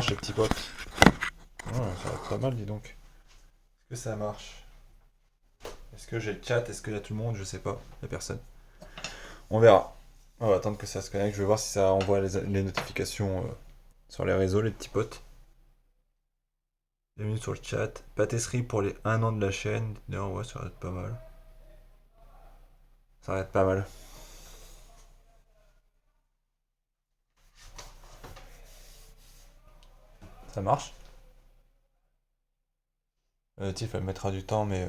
Les petits potes. Ouais, ça va être pas mal, dis donc. Est-ce que ça marche? Est-ce que j'ai le chat? Est-ce qu'il y a tout le monde? Je sais pas. Il y a personne. On verra. On va attendre que ça se connecte. Je vais voir si ça envoie les notifications sur les réseaux, les petits potes. Bienvenue sur le chat. Pâtisserie pour les 1 an de la chaîne. Non, ouais, ça va être pas mal. Ça va être pas mal. Ça marche? Tiff, elle mettra du temps, mais.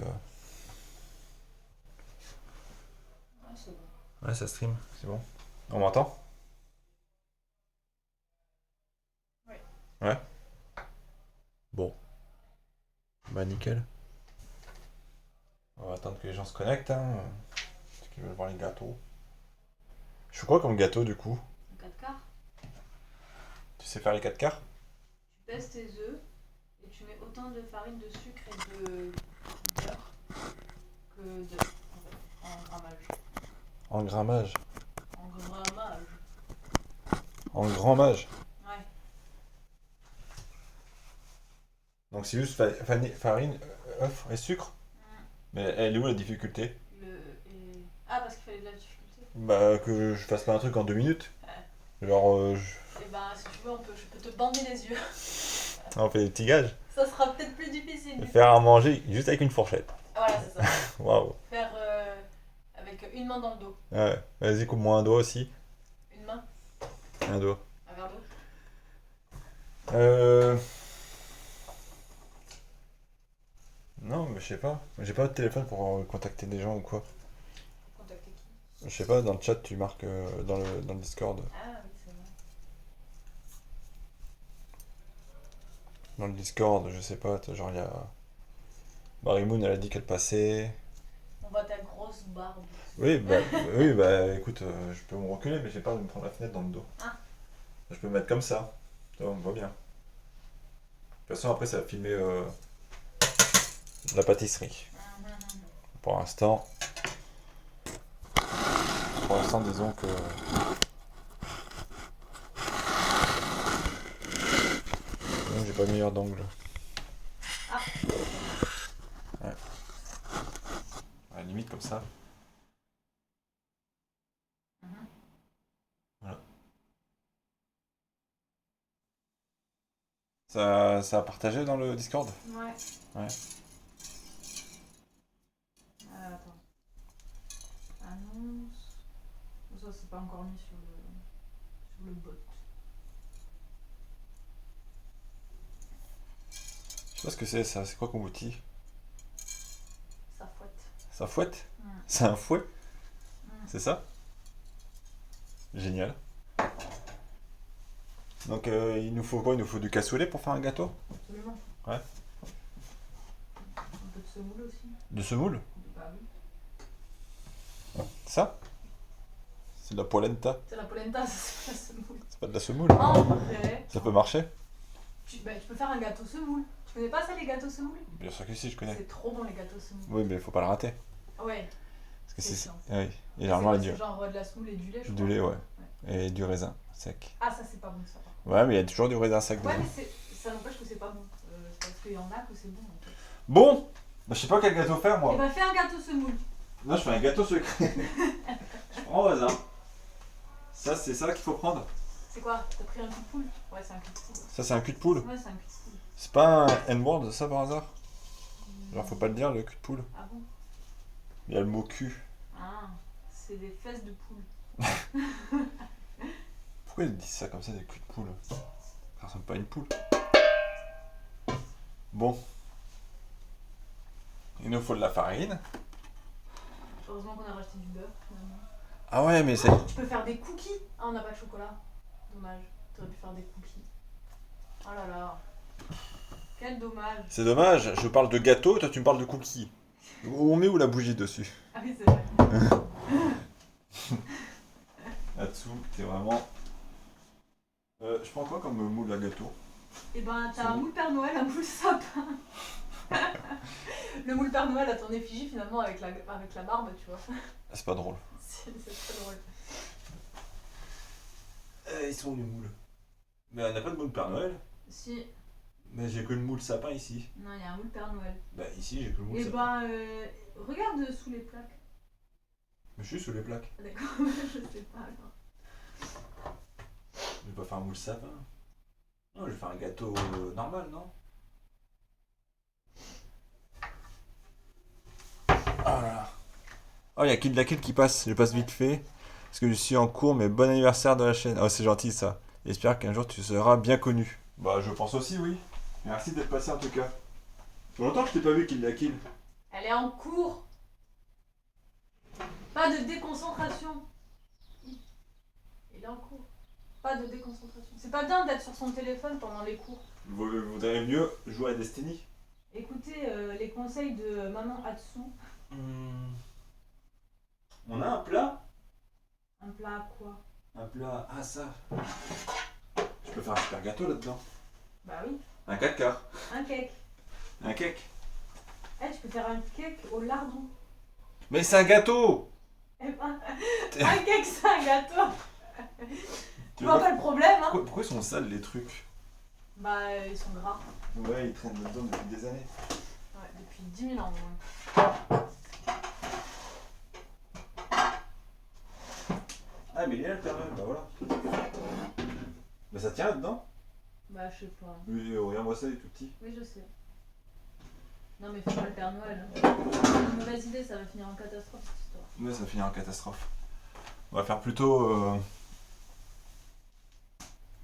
Ah, c'est bon. Ouais, ça stream, c'est bon. On m'entend? Oui. Ouais. Bon. Bah, nickel. On va attendre que les gens se connectent, hein. Ceux qui veulent voir les gâteaux. Je fais quoi comme gâteau, du coup? Un 4 quarts. Tu sais faire les 4 quarts? Tu pèses tes œufs et tu mets autant de farine, de sucre et de beurre que d'œufs, en fait, en grammage. En grammage. En grammage. En grand mage. Ouais. Donc c'est juste farine, œuf et sucre. Mais elle est où la difficulté? Ah, parce qu'il fallait de la difficulté. Bah que je fasse pas un truc en 2 minutes. Ouais. Genre Et ben, si tu veux, je peux te bander les yeux. on fait des petits gages. Ça sera peut-être plus difficile. Et faire à manger juste avec une fourchette. Voilà, c'est ça. Waouh. Faire avec une main dans le dos. Ouais. Vas-y, coupe-moi un doigt aussi. Une main, Un doigt. un verre d'eau. Euh... Non, mais je sais pas. J'ai pas de téléphone pour contacter des gens ou quoi. Contacter qui? Je sais pas, dans le chat tu marques dans le Discord. Ah oui, c'est vrai. Dans le Discord, je sais pas, genre il y a. Marimoun elle a dit qu'elle passait. On voit ta grosse barbe. Oui, bah, oui, bah écoute, je peux me reculer, mais j'ai peur de me prendre la fenêtre dans le dos. Ah. Je peux me mettre comme ça. Ça va, on me voit bien. De toute façon, après, ça va filmer la pâtisserie. Pour l'instant, disons que. Non, j'ai pas le meilleur d'angle. Ah. Ouais. À la limite, comme ça. Voilà. Ça a partagé dans le Discord? Ouais. Ouais. Attends. Annonce. Ça, c'est pas encore mis sur le bot. Je sais pas ce que c'est ça, c'est quoi comme outil? Ça fouette. Ça fouette? Mm. C'est un fouet? Mm. C'est ça? Génial. Donc il nous faut quoi? Il nous faut du cassoulet pour faire un gâteau? Absolument. Ouais. Un peu de semoule aussi. De semoule? Bah oui. Ça? C'est de la polenta. C'est la polenta, c'est la semoule. C'est pas de la semoule. Ah, on préférait. Ça peut marcher? Tu peux faire un gâteau semoule. Tu connais pas ça, les gâteaux semoules? Bien sûr que si, je connais. C'est trop bon, les gâteaux semoules. Oui, mais faut pas le rater. Ouais. Parce que C'est c'est. chiant. Ah oui. Et C'est généralement, quoi, il y a c'est genre de la semoule et du lait, je du crois. lait, ouais. Et du raisin sec. Ah, ça, c'est pas bon, ça, par contre. Ouais, mais il y a toujours du raisin sec Ouais, dedans. mais ça n'empêche que c'est pas bon. C'est parce qu'il y en a que c'est bon, en fait. Bon! Bah, je sais pas quel gâteau faire, Et moi. bah, fais un gâteau semoule. Là, je fais un gâteau secret. Je prends au hasard. Ça, c'est ça qu'il faut prendre. C'est quoi? T'as pris un cul de poule? Ouais, c'est un cul de poule. Ça, c'est un cul de poule. Ouais, c'est un cul de poule. C'est pas un N-word, ça, par hasard? Genre, faut pas le dire, le cul de poule. Ah bon? Il y a le mot cul. Ah, c'est des fesses de poule. Pourquoi ils disent ça comme ça, des culs de poule? Ça ressemble pas à une poule. Bon. Il nous faut de la farine. Heureusement qu'on a racheté du beurre, finalement. Ah ouais, mais c'est. Tu peux faire des cookies. Ah, on n'a pas de chocolat. Dommage. T'aurais pu faire des cookies. Oh là là. Quel dommage. C'est dommage, je parle de gâteau, toi tu me parles de cookies. On met où la bougie dessus? Ah oui, c'est vrai. Là-dessous, t'es vraiment. Je prends quoi comme moule à gâteau? Et ben, t'as un moule Père Noël, un moule sapin. Le moule Père Noël a ton effigie finalement avec la barbe, tu vois. C'est pas drôle. C'est très drôle. Ils sont où les moules? Mais on n'a pas de moule Père Noël. Si. Mais j'ai que le moule sapin ici. Non, il y a un moule Père Noël. Bah ici j'ai que le moule Et sapin. regarde sous les plaques. Mais je suis sous les plaques. Ah, d'accord, je sais pas alors. Je vais pas faire un moule sapin. Non, je vais faire un gâteau normal, non? Ah là là. Oh, il y a Kid la Kill qui passe. Je passe vite fait. Parce que je suis en cours, mais bon anniversaire de la chaîne. Oh, c'est gentil ça. J'espère qu'un jour tu seras bien connu. Bah, je pense aussi, oui. Merci d'être passé en tout cas. Ça fait longtemps que je t'ai pas vu, Kid la Kill. Elle est en cours. Pas de déconcentration. Il est en cours. Pas de déconcentration. C'est pas bien d'être sur son téléphone pendant les cours. Vous voudriez mieux jouer à Destiny? Écoutez les conseils de maman Hatsu. On a un plat? Un plat à quoi? Un plat. Ah, ça. Je peux faire un super gâteau là-dedans. Bah oui. Un 4 quarts. Un cake. Un cake. Eh, tu peux faire un cake au lardon. Mais c'est un gâteau! Eh ben, un cake, c'est un gâteau. Tu vois vois pas le problème, hein? Pourquoi ils sont sales les trucs? Bah, ils sont gras. Ouais, ils traînent dedans depuis des années. Ouais, depuis 10 000 ans. Ouais. Ah, mais il est là le Père Noël, bah voilà. Mais ça tient là-dedans? Bah, je sais pas. Oui, regarde-moi ça, il est tout petit. Oui, je sais. Non, mais fais pas le Père Noël. Hein. C'est une mauvaise idée, ça va finir en catastrophe cette histoire. Ouais, ça va finir en catastrophe. On va faire plutôt.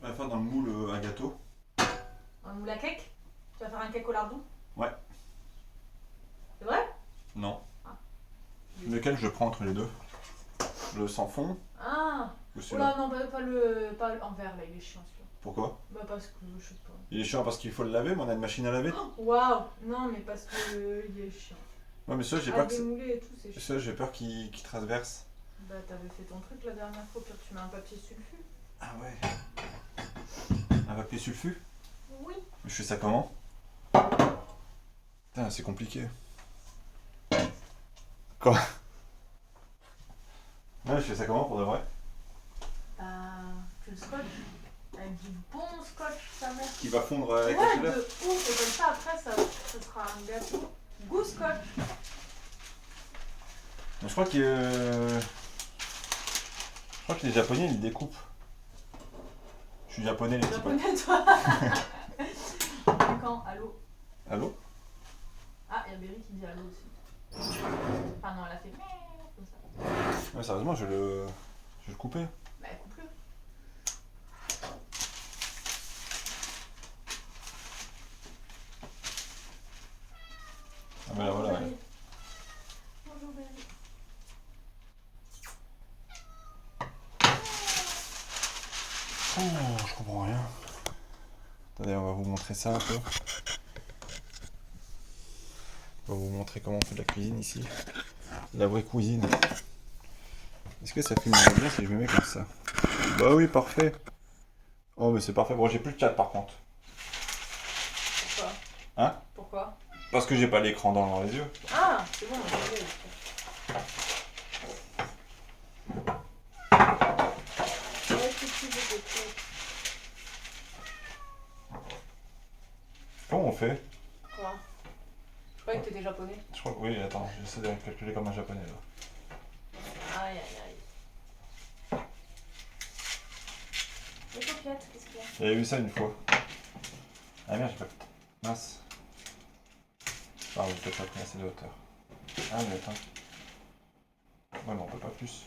On va faire dans le moule un gâteau. Un moule à cake? Tu vas faire un cake au lardon? Ouais. C'est vrai? Non. Ah. Lequel je prends entre les deux? Le sans fond Ah! ou Oh celui-là? là, non, pas le en verre, là, il est chiant celui-là. Pourquoi? Bah, parce que je sais pas. Il est chiant parce qu'il faut le laver, mais on a une machine à laver. Waouh! Non, mais parce que il est chiant. Ouais, mais ça, j'ai À peur que démouler et tout, c'est chiant. ça, j'ai peur qu'il transverse. Bah, t'avais fait ton truc la dernière fois, pire, tu mets un papier sulfu. Ah ouais. Un papier sulfu? Oui. Je fais ça comment? Putain, c'est compliqué. Quoi? Ouais, je fais ça comment pour de vrai? Bah, tu le scotches. Avec du bon scotch, sa mère. Qui va fondre avec la Ouais, chaleur? de ouf. Et comme ça, après, ça sera un gâteau. Goût scotch. Je crois que. Je crois que les Japonais ils découpent. Je suis japonais les petits potes. Japonais, toi. Quand? Allô? Allô? Ah, il y a Berry qui dit allô aussi. Enfin, non, elle a fait comme ça. Ouais, sérieusement, je vais le couper. Bah, coupe-le. Ah, bah là, voilà. Ouais. Bonjour, Berry. Oh, je comprends rien. Attendez, on va vous montrer ça un peu. On va vous montrer comment on fait de la cuisine ici. La vraie cuisine. Est-ce que ça filme bien si je me mets comme ça? Bah oui, parfait. Oh, mais c'est parfait. Bon, j'ai plus de chat par contre. Pourquoi? Hein? Pourquoi? Parce que j'ai pas l'écran dans les yeux. Ah, c'est bon, je l'ai. Comment on fait? Quoi? Je croyais que t'étais japonais. Je crois que oui, attends, j'essaie de calculer comme un japonais là. Aïe aïe aïe. Les paupiètes, qu'est-ce qu'il y a? J'avais vu ça une fois. Ah merde, j'ai pas. Mince. Ah, j'ai peut-être pas pris assez de hauteur. Ah, mais attends. Ouais, mais on peut pas plus.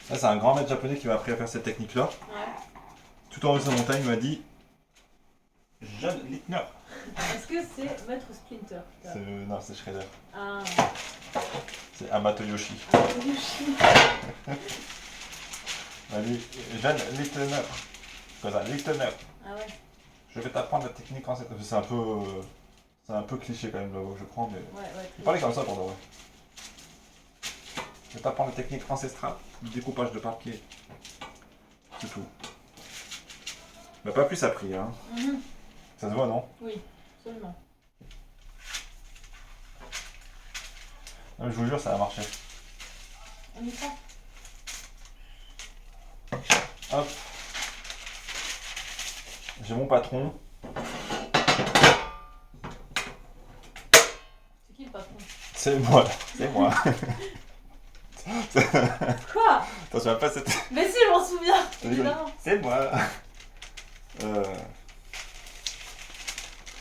Là, c'est un grand maître japonais qui m'a appris à faire cette technique-là. Ouais. Tout en haut de sa montagne, il m'a dit Jeanne Littner. Est-ce que c'est Maître Splinter? Non, c'est Shredder. Ah, C'est Amato Yoshi. Yoshi. Il m'a dit Jeanne Littner. Quoi ça, Littner. Ah ouais. Je vais t'apprendre la technique en cette. C'est un peu cliché quand même la voix que je prends, mais. Ouais, ouais. Il parlait comme ça pour de vrai. Je vais t'apprendre la technique ancestrale du découpage de papier. C'est tout. Il m'a pas plus appris, hein. Mhm. Ça se voit, non? Oui, absolument. Non, mais je vous jure, ça a marché. On y prend. Hop. J'ai mon patron. C'est qui le patron? C'est moi. C'est moi. Quoi? T'en souviens pas cette... Mais si, je m'en souviens. Évidemment. C'est moi.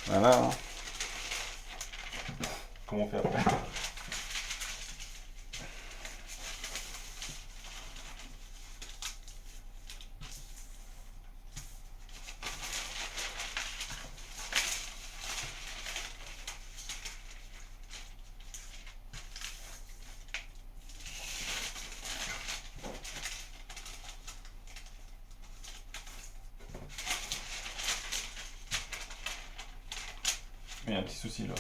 Voilà. Hein. Comment on fait après? Il y a un petit souci là.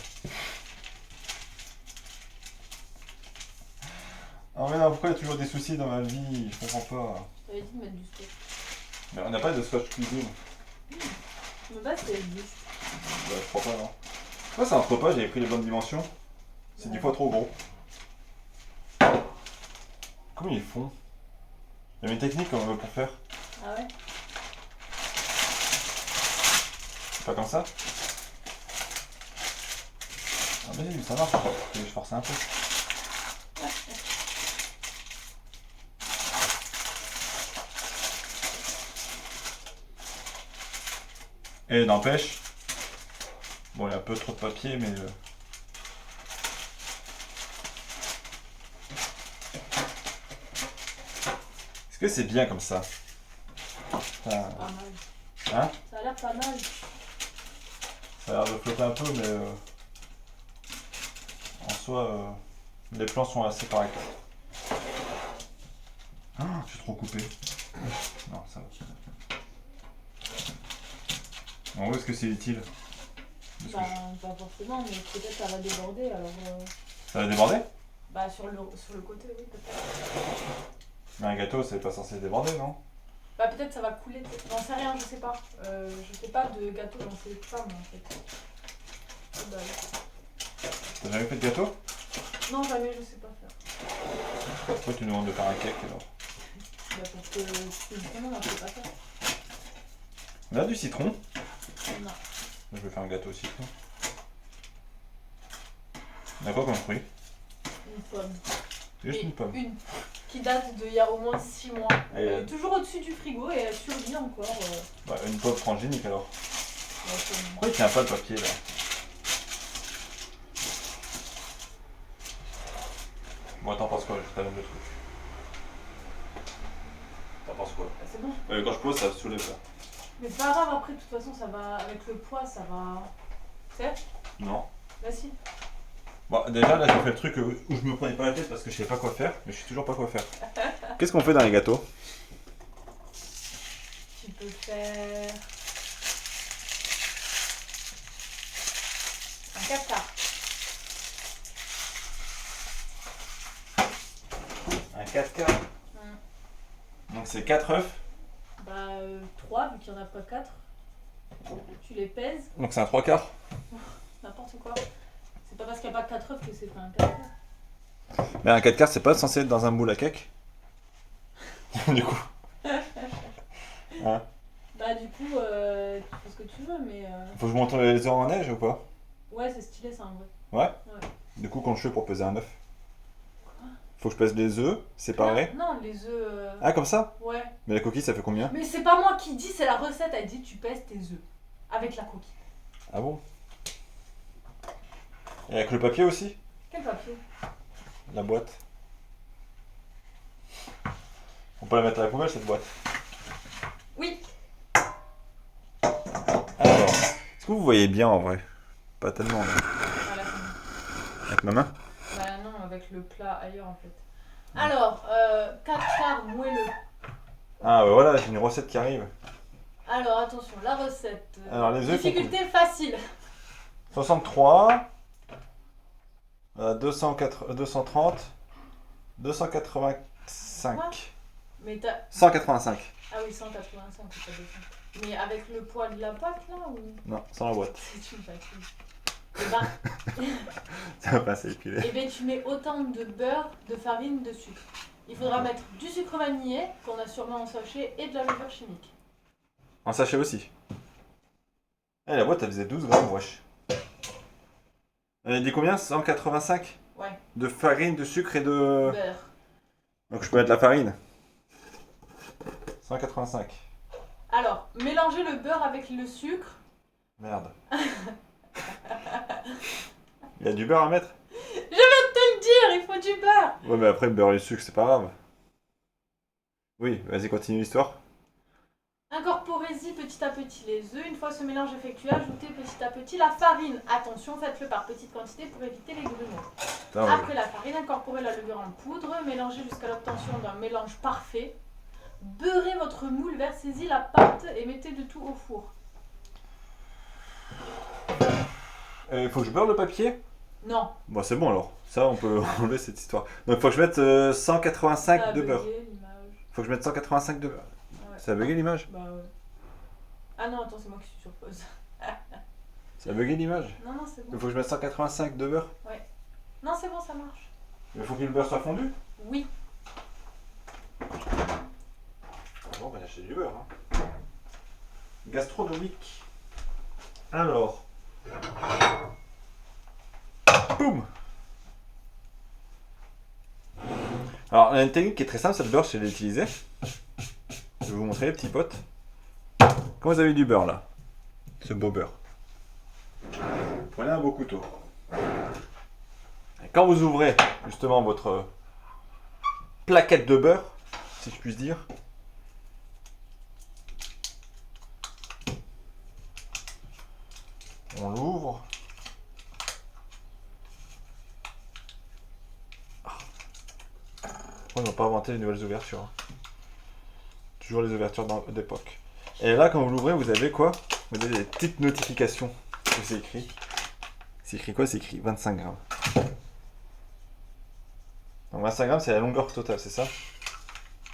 Ah mais non, pourquoi il y a toujours des soucis dans ma vie? Je comprends pas. T'avais dit de mettre du scotch. Mais on n'a pas de scotch cuisine. Je me bats si elle existe. Bah, je crois pas, non. Ouais, c'est un repas, j'avais pris les bonnes dimensions. C'est 10 fois trop gros. Comment ils font? Il y a une technique pour faire. Ah ouais? Pas comme ça? Ah mais oui, ça marche, je force un peu. Et n'empêche, bon il y a un peu trop de papier mais... Est-ce que c'est bien comme ça? Putain. Pas mal. Hein? Ça a l'air pas mal. Ça a l'air de flotter un peu mais... En soi, les plans sont assez corrects. Ah, j'ai trop coupé. Non, ça va. En gros, est-ce que c'est utile? Bah, pas forcément, mais peut-être ça va déborder alors. Ça va déborder? Bah, sur le côté, oui, peut-être. Mais un gâteau, c'est pas censé déborder, non? Bah, peut-être ça va couler. J'en sais rien, je sais pas. Je sais pas de gâteau, j'en sais pas, moi, en fait. Oh, bah, oui. T'as jamais fait de gâteau? Non, jamais, je sais pas faire. Pourquoi tu nous demandes de faire un cake alors? Bah, parce que justement, on sait pas faire. On a du citron. Non. Je vais faire un gâteau au citron. On a quoi comme fruit? Une pomme. Juste Et une pomme. Une qui date d'il y a au moins 6 mois. Elle Et est toujours au-dessus du frigo et elle survit encore. bah, une pomme transgénique alors. Ouais, Pourquoi il tient pas le papier là? Bon, t'en penses quoi? Je t'amène le truc. T'en penses quoi? c'est bon. Ouais, quand je pose, ça se soulève là. Mais c'est pas grave, après, de toute façon, ça va. Avec le poids, ça va. C'est? Non. Bah, si. Bon, déjà là, j'ai fait le truc où je me prenais pas la tête parce que je savais pas quoi faire, mais je sais toujours pas quoi faire. Qu'est-ce qu'on fait dans les gâteaux? Tu peux faire. Un 4 quarts. Un 4 quarts. Donc c'est 4 œufs. Bah, 3, vu qu'il n'y en a pas 4. Tu les pèses, Donc c'est un 3 quarts. n'importe quoi. C'est pas parce qu'il n'y a pas 4 œufs que c'est pas un 4 quarts. Mais un 4 quarts, c'est pas censé être dans un moule à cake? Du coup. Hein? Bah, du coup, tu fais ce que tu veux, mais. Faut que je monte les œufs en neige ou pas? Ouais, c'est stylé, ça, en vrai. Ouais? Ouais. Du coup, quand je fais pour peser un œuf? Faut que je pèse les œufs séparés? Non, les œufs. Ah, comme ça? Ouais. Mais la coquille, ça fait combien? Mais c'est pas moi qui dis, c'est la recette. Elle dit tu pèses tes œufs avec la coquille. Ah bon? Et avec le papier aussi? Quel papier? La boîte. On peut la mettre à la poubelle cette boîte. Oui. Alors, est-ce que vous voyez bien en vrai? Pas tellement. Là. Voilà, c'est bon. Avec ma main? Bah non, avec le plat ailleurs en fait. Alors, 4 quarts moelleux. Ah bah voilà, j'ai une recette qui arrive. Alors attention, la recette. Alors, les œufs difficulté facile. 63, 230, 285. Quoi? Mais t'as. 185. Ah oui, 185, c'est pas 200. Mais avec le poids de la pâte là ou. Non, sans la boîte. C'est une facile. Et ben, Ça va passer épilé. tu mets autant de beurre, de farine, de sucre. Il faudra mettre du sucre vanillé, qu'on a sûrement en sachet, et de la levure chimique. En sachet aussi. Eh, la boîte, elle faisait 12 grammes, wesh. Elle dit combien? 185 Ouais. de farine, de sucre et de... Beurre. Donc je peux mettre la farine. 185. Alors, mélangez le beurre avec le sucre. Merde. Il y a du beurre à mettre? Je viens de te le dire, il faut du beurre. Ouais, mais après, le beurre et le sucre, c'est pas grave. Oui, vas-y, continue l'histoire. Incorporez-y petit à petit les œufs. Une fois ce mélange effectué, ajoutez petit à petit la farine. Attention, faites-le par petites quantités pour éviter les grumeaux. Putain, Après la farine, incorporez la levure en poudre. Mélangez jusqu'à l'obtention d'un mélange parfait. Beurrez votre moule, versez-y la pâte et mettez le tout au four. il faut que je beurre le papier? Non. Bon, c'est bon alors. Ça, on peut enlever cette histoire. Donc, il faut que je mette 185 Ça a de beurre. bugué, l'image. Faut que je mette 185 de beurre. Ouais. Ça a bugué l'image? Bah ouais. Ah non, attends, c'est moi qui suis sur pause. Ça a bugué l'image? Non, non, c'est Il bon. faut que je mette 185 de beurre? Non, c'est bon, ça marche. Il faut que le beurre soit fondu? Oui. Bon, on va acheter du beurre. Hein. Gastronomique. Alors. Boum! Alors, il y a une technique qui est très simple, c'est le beurre, je l'ai utilisé. Je vais vous montrer les petits potes. Quand vous avez du beurre là, ce beau beurre, prenez un beau couteau. Et quand vous ouvrez justement votre plaquette de beurre, si je puis dire, on l'ouvre. On ne va pas inventer les nouvelles ouvertures. Hein. Toujours les ouvertures d'époque. Et là, quand vous l'ouvrez, vous avez quoi? Vous avez des petites notifications. C'est écrit. C'est écrit quoi? C'est écrit 25 grammes. Donc 25 grammes, c'est la longueur totale, c'est ça?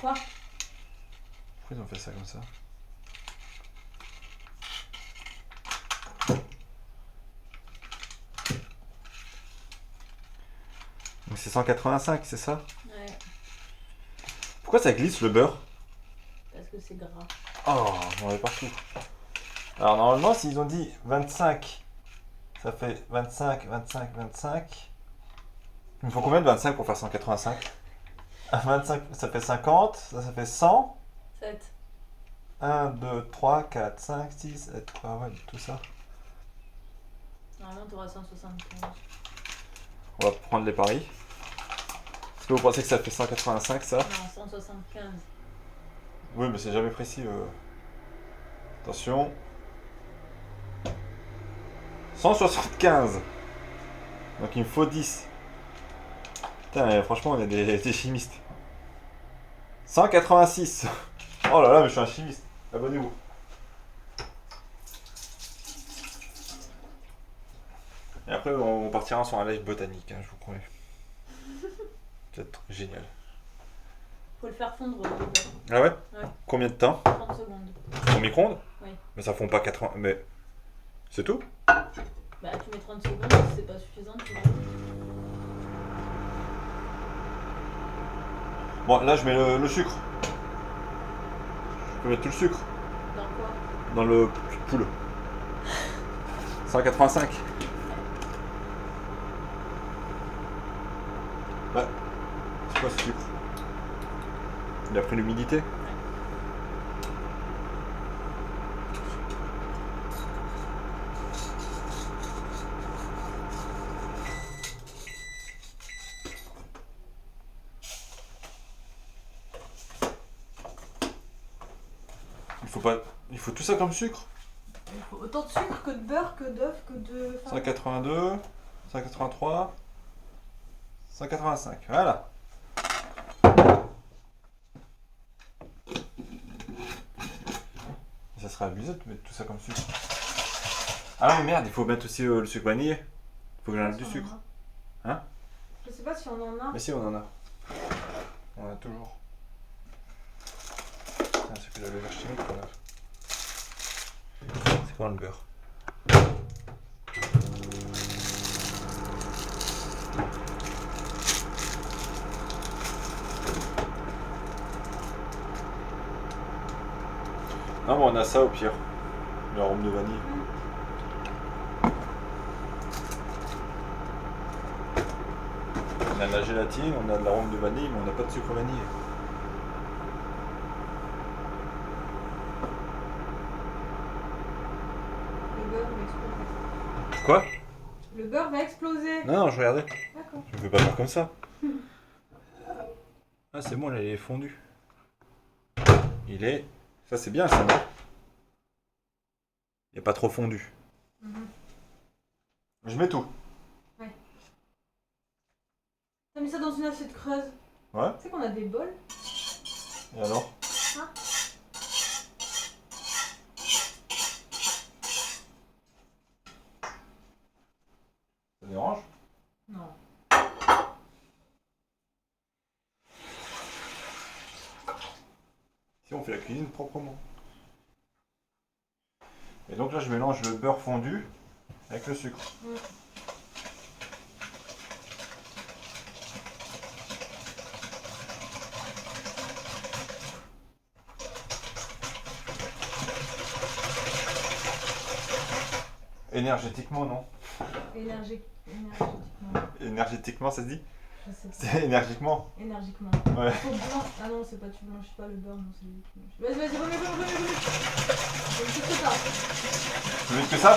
Quoi? Pourquoi ils ont fait ça comme ça? Donc c'est 185, c'est ça? Ouais. Pourquoi ça glisse le beurre? Parce que c'est gras. Oh, on en est partout. Alors normalement, s'ils ont dit 25, ça fait 25, 25, 25. Il me faut combien de 25 pour faire 185? 25, ça fait 50, ça fait 100. 7. 1, 2, 3, 4, 5, 6, 7, ouais, tout ça. Normalement, tu auras 175. On va prendre les paris. Est-ce que vous pensez que ça fait 185 ça? Non, 175. Oui, mais c'est jamais précis. Attention. 175. Donc il me faut 10. Putain, franchement, on est des chimistes. 186. Oh là là, mais je suis un chimiste. Abonnez-vous. Et après, on partira sur un live botanique, hein, je vous promets. Ça va être génial. Faut le faire fondre le beurre. Ah ouais? Ouais. Combien de temps? 30 secondes. Au micro-ondes? Oui. Mais ça fond pas 80. Mais. C'est tout? Bah, tu mets 30 secondes, si c'est pas suffisant, tu rajoutes. Bon, là, je mets le sucre. Je peux mettre tout le sucre Dans quoi? dans le poule. 185. Ouais. C'est quoi ce sucre? Il a pris l'humidité? Il faut tout ça comme sucre? Il faut autant de sucre que de beurre, que d'œuf, que de... 182, 183, 185. Voilà. Ça serait abusé de mettre tout ça comme sucre. Ah mais merde, il faut mettre aussi le sucre vanillé. Il faut que j'enlève du sucre. Hein? Je sais pas si on en a. Mais si, on en a. On en a toujours. Ah, c'est que la levure chimique qu'on a. C'est quoi le beurre? Non, mais on a ça au pire. L'arôme de vanille. On a de la gélatine, on a de l'arôme de vanille, mais on n'a pas de sucre vanillé. Le beurre va exploser. Quoi? Le beurre va exploser. Non, je regardais. D'accord. Je ne peux pas faire comme ça. Ah, c'est bon, là, il est fondu. Il est... Ça, c'est bien, ça, non? Il n'est pas trop fondu. Mhm. Je mets tout. T'as mis ça dans une assiette creuse. Ouais. Tu sais qu'on a des bols. Et alors? Ah. Ça dérange? Non. Si on fait la cuisine proprement. Et donc là, je mélange le beurre fondu avec le sucre. Énergétiquement, non? Énergiquement. Énergétiquement, ça se dit? Je sais pas. C'est énergiquement? Énergiquement. Ouais. Faut blanc. Ah non, c'est pas, tu blanchis pas le beurre, non, c'est lui qui blanchit. Vas-y, remets. C'est que ça. Plus vite que ça?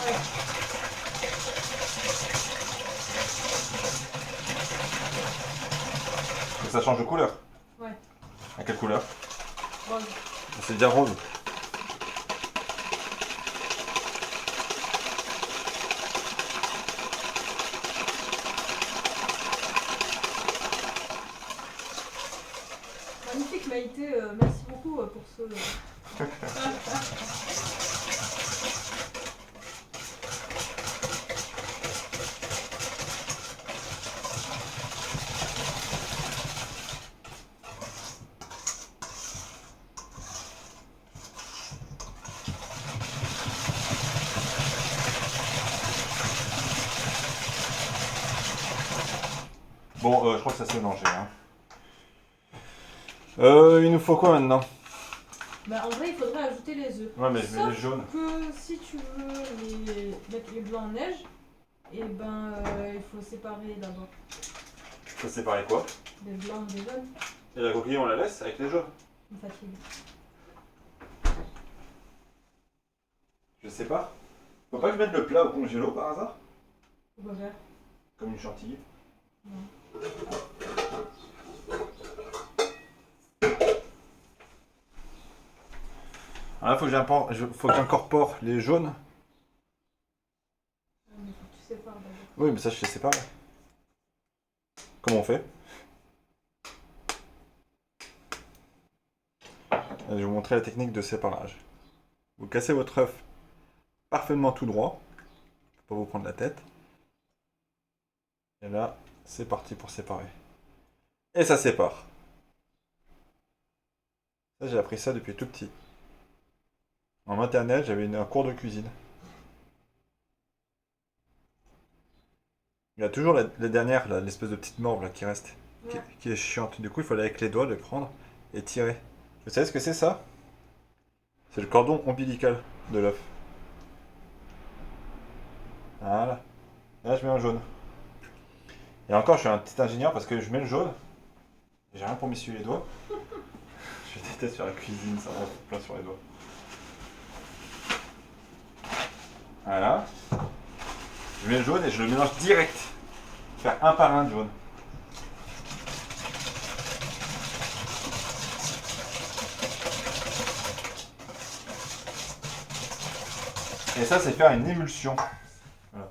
Ouais. Et ça change de couleur? Ouais. À quelle couleur? Rose. C'est déjà rose. Magnifique Maïté, merci beaucoup pour ce... Bon, je crois que ça s'est mélangé. Hein. Il nous faut quoi maintenant? Bah en vrai, il faudrait ajouter les œufs. Ouais, mais je mets les Sauf jaunes. que si tu veux mettre les blancs en neige, et ben il faut séparer d'abord Faut séparer quoi? les blancs des jaunes. Et la coquille, on la laisse avec les jaunes? Une fatigue. Je sais pas. Faut pas que je mette le plat au congélo par hasard? Pourquoi faire? Comme une chantilly. Non. Alors là, faut que j'incorpore les jaunes. Mais faut que tu sépares d'abord. Oui, mais ça, je les sépare. Comment on fait? Je vais vous montrer la technique de séparage. Vous cassez votre œuf parfaitement tout droit. Faut pas vous prendre la tête. Et là, c'est parti pour séparer. Et ça sépare. Ça, j'ai appris ça depuis tout petit. En maternelle, j'avais un cours de cuisine. Il y a toujours la dernière, là, l'espèce de petite morve là, qui reste, Ouais. qui est chiante. Du coup, il faut aller avec les doigts le prendre et tirer. Vous savez ce que c'est ça? C'est le cordon ombilical de l'œuf. Voilà. Là, je mets un jaune. Et encore, je suis un petit ingénieur parce que je mets le jaune. Et j'ai rien pour m'essuyer les doigts. Je déteste faire la cuisine, ça va plein sur les doigts. Voilà. Je mets le jaune et je le mélange direct. Faire un par un de jaune. Et ça, c'est faire une émulsion. Voilà.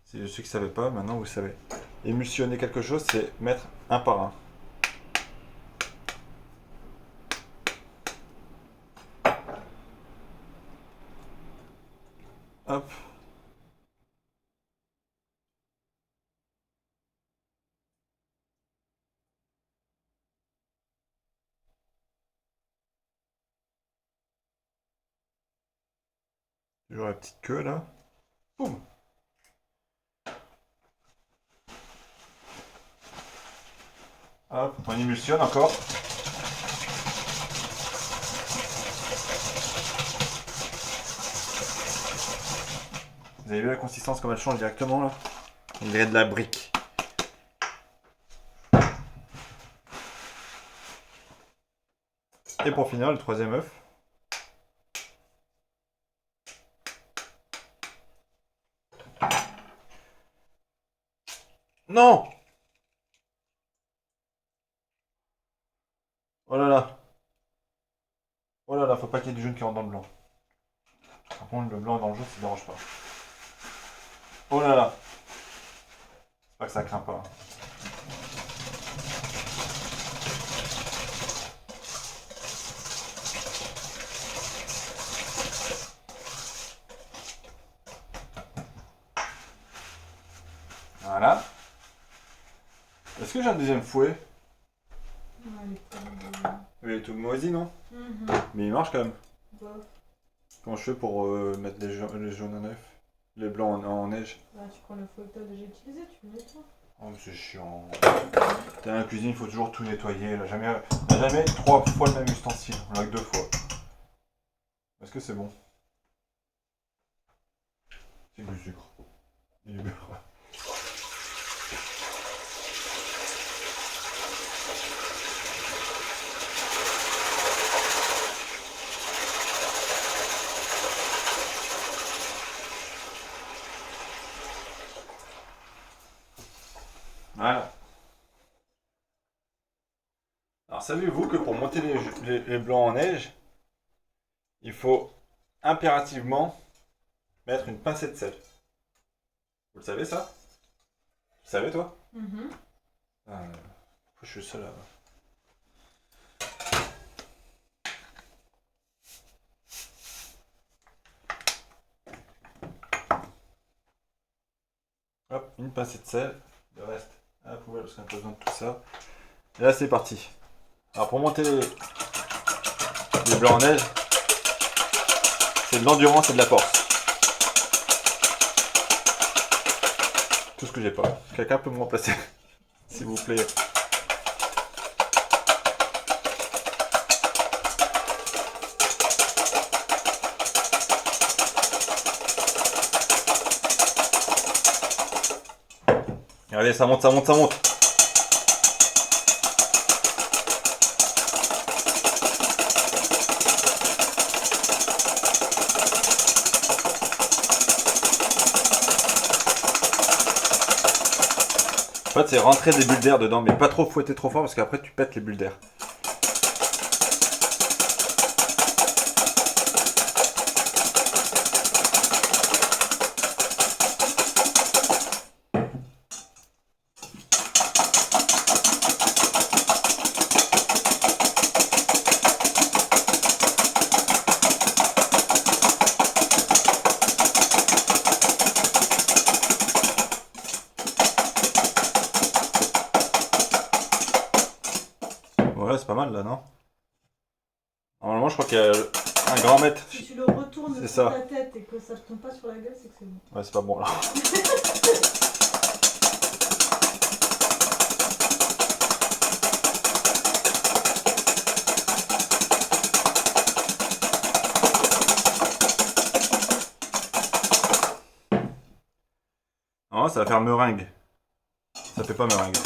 Si ceux qui ne savaient pas, maintenant vous savez. Émulsionner quelque chose, c'est mettre un par un. Hop. Toujours la petite queue là. Boum. Hop, on émulsionne encore. Vous avez vu la consistance comme elle change directement là? On dirait de la brique. Et pour finir, le troisième œuf. Non! Oh là là! Oh là là, faut pas qu'il y ait du jaune qui rentre dans le blanc. Par contre, le blanc dans le jaune, ça ne dérange pas. Oh là là! C'est pas que ça craint pas. Voilà. Est-ce que j'ai un deuxième fouet? Ouais, elle est pas Il est tout moisi, non? Mhm. Mais il marche quand même. Bof. Comment je fais pour mettre les jaunes en œuf? Les blancs en neige? Bah, tu prends le fouet que t'as déjà utilisé, tu le nettoies. Oh, mais c'est chiant. Dans la cuisine, il faut toujours tout nettoyer. On n'a jamais 3 fois le même ustensile. On l'a que 2 fois. Est-ce que c'est bon? C'est du sucre. Et du beurre. Voilà. Alors, savez-vous que pour monter les blancs en neige, il faut impérativement mettre une pincée de sel. Vous le savez ça? Tu le savais toi? Mhm. Ah, pourquoi je suis seul là? Hop, une pincée de sel. Le reste à la poubelle parce qu'on n'a pas besoin de tout ça. Et là c'est parti. Alors pour monter les blancs en neige, c'est de l'endurance et de la force. Tout ce que j'ai pas. Quelqu'un peut me remplacer, s'il vous plaît. Regardez, ça monte, ça monte, ça monte. En fait, c'est rentrer des bulles d'air dedans, mais pas trop fouetter trop fort parce qu'après tu pètes les bulles d'air. Voilà, c'est pas mal là, non? Normalement, je crois qu'il y a un grand mètre. Si tu le retournes C'est sur ça. ta tête et que ça te tombe pas sur la gueule, c'est que c'est bon. Ouais, c'est pas bon là. Non, ça va faire meringue. Ça fait pas meringue.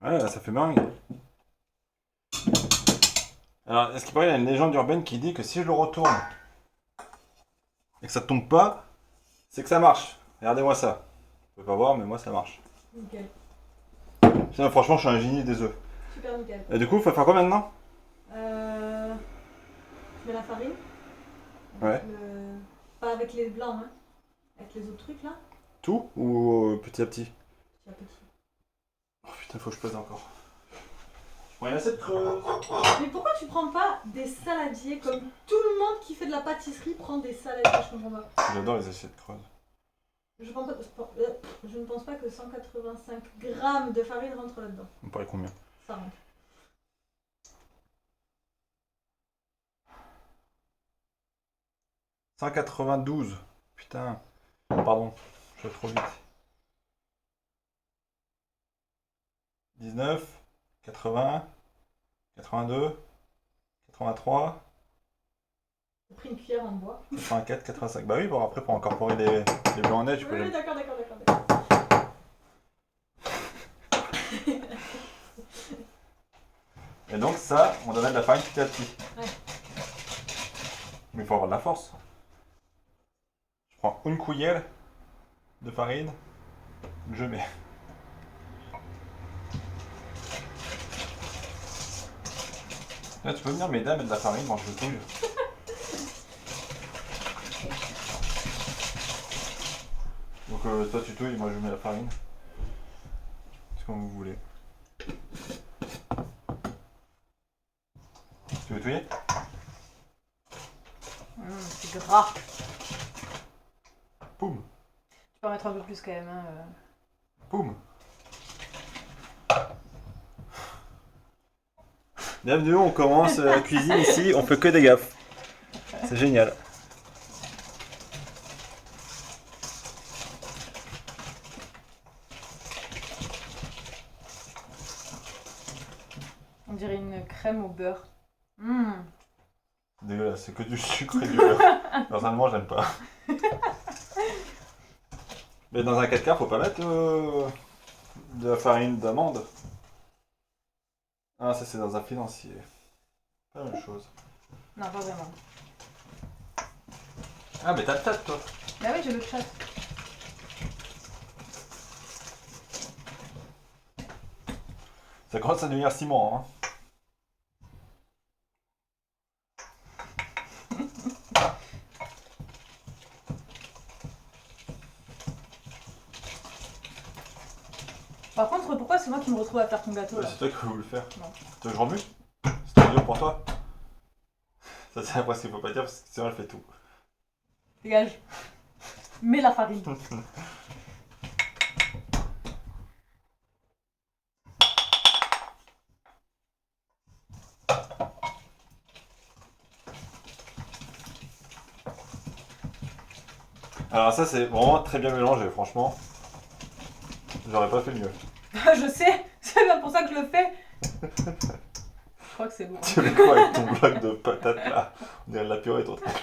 Ouais, là, ça fait meringue. Alors, est-ce qu'il paraît, il y a une légende urbaine qui dit que si je le retourne et que ça tombe pas, c'est que ça marche. Regardez-moi ça. Vous pouvez pas voir, mais moi ça marche. Nickel. Sinon, franchement, je suis un génie des œufs. Super nickel. Et du coup, il faut faire quoi maintenant? Tu mets la farine. Ouais. Pas avec les blancs, hein. Avec les autres trucs là. Tout ou petit à petit? Petit à petit. Oh putain, faut que je pèse encore. Je prends une assiette creuse. Mais pourquoi tu prends pas des saladiers comme tout le monde qui fait de la pâtisserie prend des saladiers? Je comprends pas. J'adore les assiettes creuses. Je ne pense pas que 185 grammes de farine rentre là-dedans. On paraît combien? Ça rentre. « 192. Putain. Pardon. Je vais trop vite. 19, 80, 82, 83, T'as pris une cuillère en bois. 84, 85. Bah oui, bon après pour incorporer les blancs en neige, tu peux Oui, les... d'accord. Et donc ça, on doit mettre de la farine petit à petit. Ouais. Mais il faut avoir de la force. Je prends une cuillère de farine que je mets. Là, tu peux venir m'aider à mettre de la farine quand je le touille. Donc toi tu touilles, moi je mets la farine. C'est comme vous voulez. Tu veux touiller? C'est gras. Poum. Tu peux en mettre un peu plus quand même. Hein. Poum. Bienvenue, on commence la cuisine ici, on fait que des gaffes. C'est génial. On dirait une crème au beurre. C'est dégueulasse, c'est que du sucre et du beurre. Personnellement, j'aime pas. Mais dans un 4 quarts, faut pas mettre de la farine d'amande. Ah, ça c'est dans un financier. Pas la même chose. Non, pas vraiment. Ah, mais t'as le tâte, toi. Bah oui, j'ai le chat. Ça commence à devenir ciment, hein. Par contre, pourquoi c'est moi qui me retrouve à faire ton gâteau là? C'est toi qui veux le faire. Non. Tu veux que je remue? C'est trop dur pour toi. Ça c'est après ce qu'il faut pas dire parce que sinon elle fait tout. Dégage. Mets la farine. Alors ça c'est vraiment très bien mélangé, franchement. J'aurais pas fait mieux. Je sais, c'est bien pour ça que je le fais. Je crois que c'est bon. Tu fais quoi avec ton bloc de patates là? On dirait de la purée ton truc.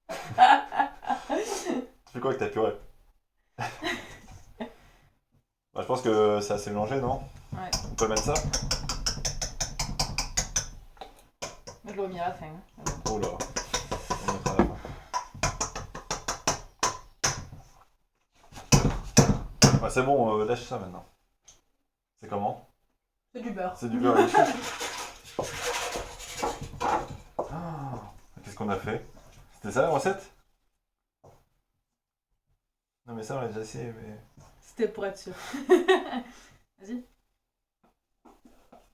Tu fais quoi avec ta purée? Bah, je pense que c'est assez mélangé, non? Ouais. On peut mettre ça? Je l'aurais mis à la fin. Hein. Oh là. On mettra à la fin. Ouais, c'est bon, lâche ça maintenant. C'est comment? C'est du beurre. C'est du beurre. Ah, qu'est-ce qu'on a fait? C'était ça la recette? Non mais ça on l'a déjà essayé mais... C'était pour être sûr. Vas-y.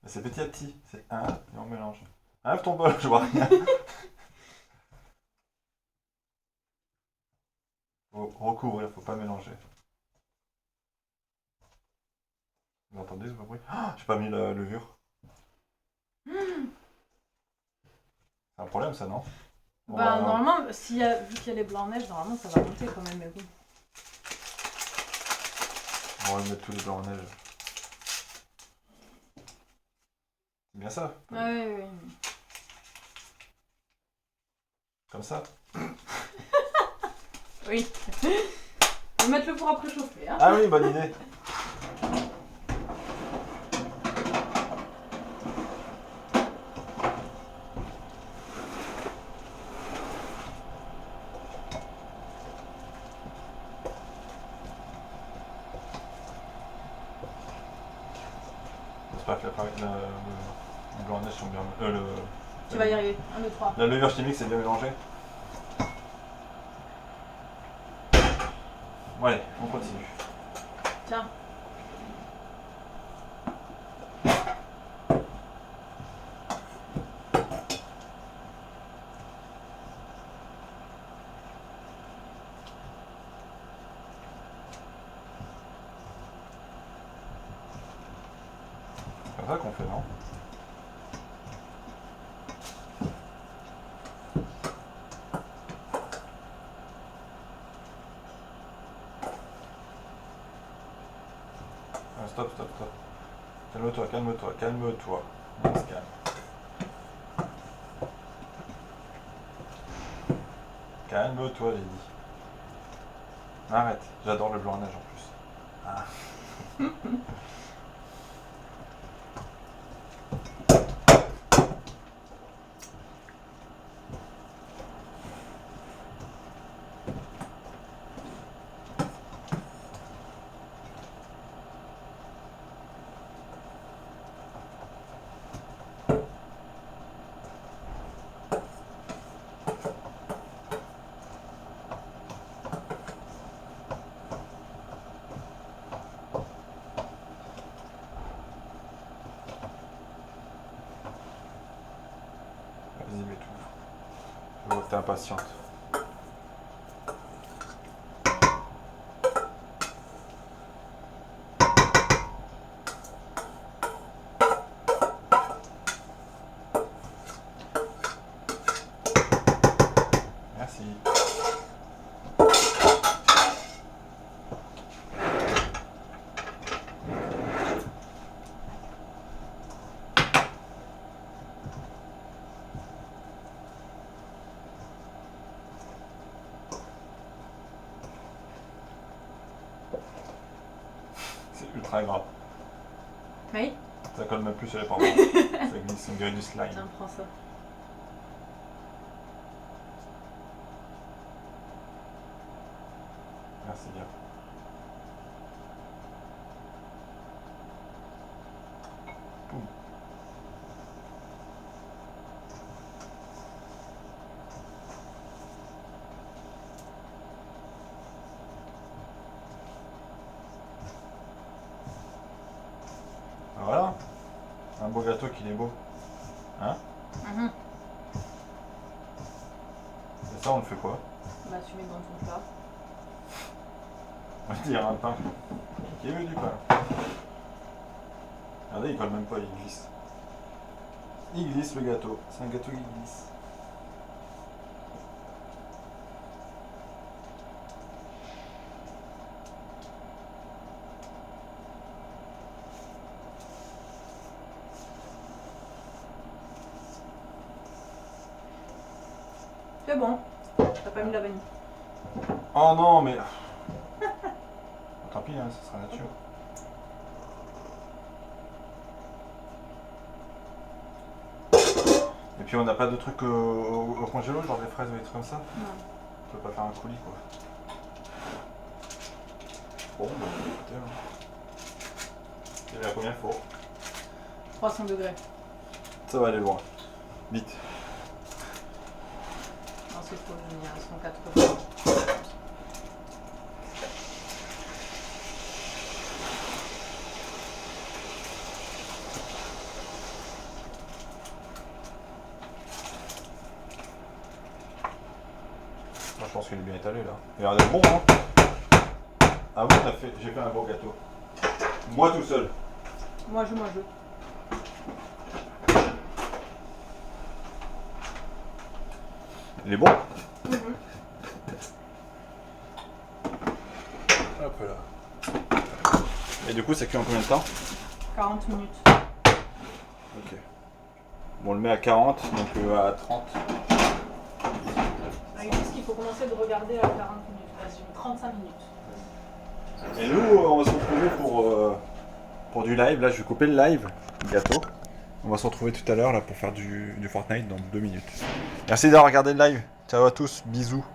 Mais c'est petit à petit, c'est un et on mélange. Enlève ton bol, je vois rien. Faut recouvrir, faut pas mélanger. Vous entendez ce bruit? Ah, j'ai pas mis la levure. C'est un problème ça, non? Bah normalement, vu qu'il y a les blancs en neige, normalement ça va monter quand même, mais bon. On va mettre tous les blancs en neige. C'est bien ça? Ouais. Comme ça? Oui. On va mettre le four à préchauffer, hein. Ah oui, bonne idée! J'espère que le blanc en neige sont bien... Tu vas y arriver. 1, 2, 3. La levure chimique c'est bien mélangé. Bon allez, on continue. Tiens. C'est comme ça qu'on fait, non? stop. Calme-toi. On se calme. Calme-toi, j'ai dit. Arrête, j'adore le blanc à neige en plus. Ah. Vas-y, mets tout. Je vois que t'es impatiente. Merci. C'est ultra gras. Oui. Ça colle même plus sur les parois. Ça glisse, on dirait du slime. Tiens, prends ça. Merci bien. Boum. Voilà. Un beau gâteau qu'il est beau. Hein? Et ça, on le fait quoi? Bah, tu mets dans ton plat. On va dire un pain. Qui veut du pain? Regardez, il colle même pas, il glisse. Il glisse le gâteau. C'est un gâteau qui glisse. C'est bon. T'as pas mis la vanille. Oh non, mais. Tant pis, hein, ça sera nature. Et puis on n'a pas de trucs au congélo, genre des fraises ou des trucs comme ça? Non. On peut pas faire un coulis quoi. Bon, bah écoutez. Il y a combien de four? 300 degrés. Ça va aller loin. Vite. Ensuite, il faut le venir à 180. Moi je pense qu'il est bien étalé là. Il a l'air bon hein. Ah oui, j'ai fait un beau gâteau. Moi tout seul. Moi je. Il est bon? Hop là. Et du coup ça cuit en combien de temps? 40 minutes. Ok. Bon, on le met à 40, donc à 30. Ils disent qu'il faut commencer de regarder à 40 minutes. Vas-y, 35 minutes. Et nous, on va se retrouver pour du live. Là, je vais couper le live, le gâteau. On va se retrouver tout à l'heure là pour faire du Fortnite dans 2 minutes. Merci d'avoir regardé le live. Ciao à tous, bisous.